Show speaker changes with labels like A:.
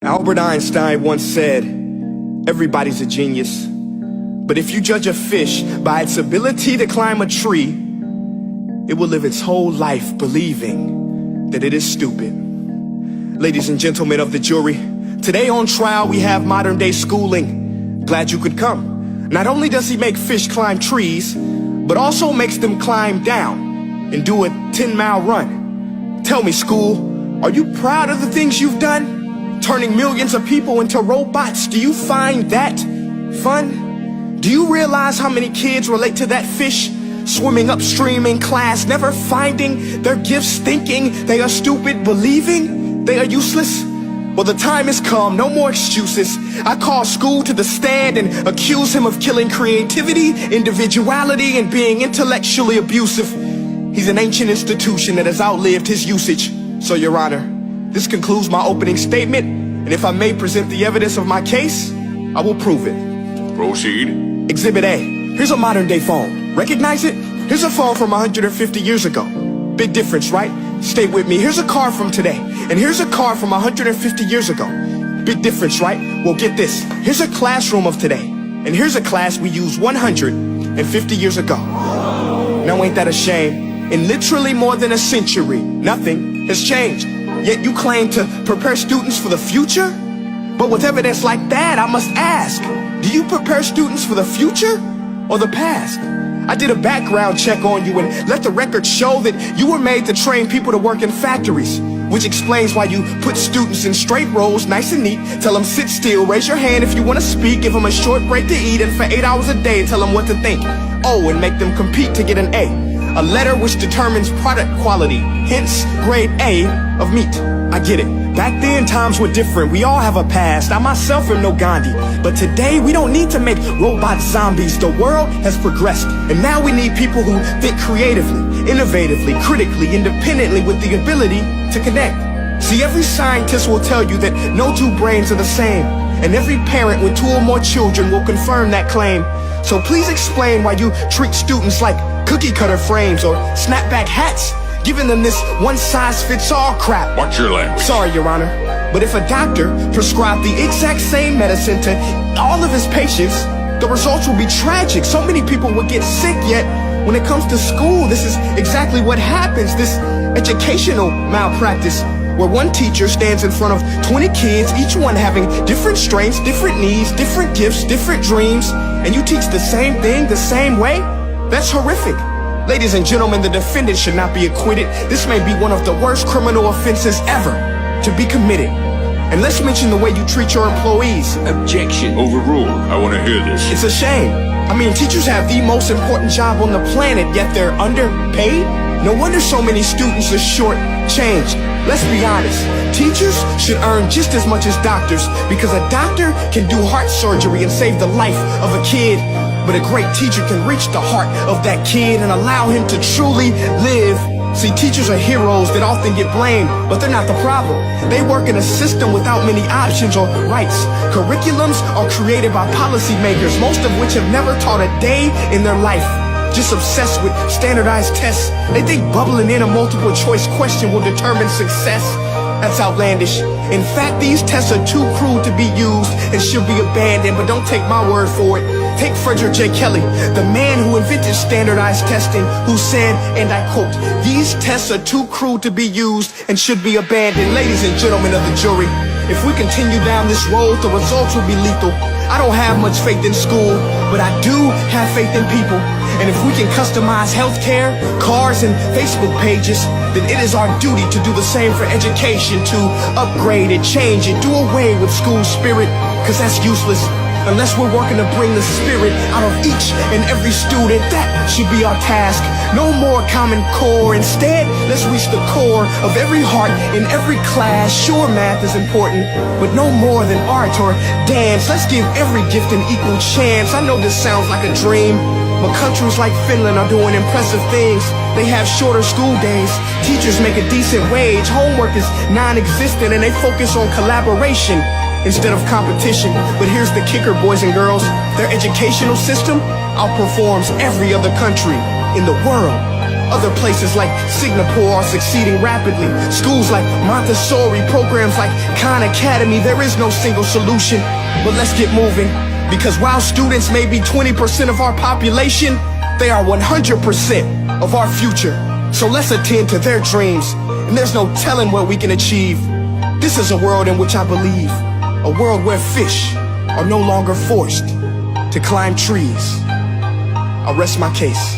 A: Albert Einstein once said, everybody's a genius, but if you judge a fish by its ability to climb a tree, it will live its whole life believing that it is stupid. Ladies and gentlemen of the jury, today on trial we have modern day schooling. Glad you could come. Not only does he make fish climb trees, but also makes them climb down and do a 10-mile run. Tell me, school, are you proud of the things you've done? Turning millions of people into robots, do you find that fun? Do you realize how many kids relate to that fish? Swimming upstream in class, never finding their gifts, thinking they are stupid, believing they are useless? Well, the time has come, no more excuses. I call school to the stand and accuse him of killing creativity, individuality, and being intellectually abusive. He's an ancient institution that has outlived his usage. So, Your Honor, this concludes my opening statement, and if I may present the evidence of my case, I will prove it.
B: Proceed.
A: Exhibit A. Here's a modern day phone. Recognize it? Here's a phone from 150 years ago. Big difference, right? Stay with me. Here's a car from today, and here's a car from 150 years ago. Big difference, right? Well, get this. Here's a classroom of today, and here's a class we used 150 years ago. Now ain't that a shame? In literally more than a century, nothing has changed. Yet you claim to prepare students for the future? But with evidence like that, I must ask, do you prepare students for the future or the past? I did a background check on you and let the record show that you were made to train people to work in factories, which explains why you put students in straight rows, nice and neat, tell them sit still, raise your hand if you want to speak, give them a short break to eat, and for 8 hours a day tell them what to think. Oh, and make them compete to get an A. A letter which determines product quality, hence grade A of meat. I get it. Back then times were different. We all have a past. I myself am no Gandhi. But today we don't need to make robot zombies. The world has progressed. And now we need people who think creatively, innovatively, critically, independently with the ability to connect. See, every scientist will tell you that no two brains are the same. And every parent with 2 or more children will confirm that claim. So please explain why you treat students like cookie cutter frames or snapback hats, giving them this one-size-fits-all crap.
B: Watch your language.
A: Sorry, Your Honor, but if a doctor prescribed the exact same medicine to all of his patients, the results will be tragic. So many people will get sick, yet when it comes to school, this is exactly what happens. This educational malpractice, where one teacher stands in front of 20 kids, each one having different strengths, different needs, different gifts, different dreams, and you teach the same thing the same way? That's horrific. Ladies and gentlemen, the defendant should not be acquitted. This may be one of the worst criminal offenses ever to be committed. And let's mention the way you treat your employees.
B: Objection. Overruled. I want to hear this.
A: It's a shame. I mean, teachers have the most important job on the planet, yet they're underpaid? No wonder so many students are short-changed. Let's be honest, teachers should earn just as much as doctors, because a doctor can do heart surgery and save the life of a kid, but a great teacher can reach the heart of that kid and allow him to truly live. See, teachers are heroes that often get blamed, but they're not the problem. They work in a system without many options or rights. Curriculums are created by policymakers, most of which have never taught a day in their life. Just obsessed with standardized tests. They think bubbling in a multiple choice question will determine success. That's outlandish. In fact, these tests are too crude to be used and should be abandoned, but don't take my word for it. Take Frederick J. Kelly, the man who invented standardized testing, who said, and I quote, "These tests are too crude to be used and should be abandoned." Ladies and gentlemen of the jury, if we continue down this road, the results will be lethal. I don't have much faith in school, but I do have faith in people. And if we can customize healthcare, cars, and Facebook pages, then it is our duty to do the same for education, to upgrade it, change it, do away with school spirit, because that's useless. Unless we're working to bring the spirit out of each and every student, that should be our task. No more Common Core. Instead, let's reach the core of every heart in every class. Sure, math is important, but no more than art or dance. Let's give every gift an equal chance. I know this sounds like a dream, but countries like Finland are doing impressive things. They have shorter school days, teachers make a decent wage, homework is non-existent, and they focus on collaboration instead of competition. But here's the kicker, boys and girls. Their educational system outperforms every other country in the world. Other places like Singapore are succeeding rapidly. Schools like Montessori, programs like Khan Academy, there is no single solution. But let's get moving, because while students may be 20% of our population, they are 100% of our future. So let's attend to their dreams, and there's no telling what we can achieve. This is a world in which I believe, a world where fish are no longer forced to climb trees. I'll rest my case.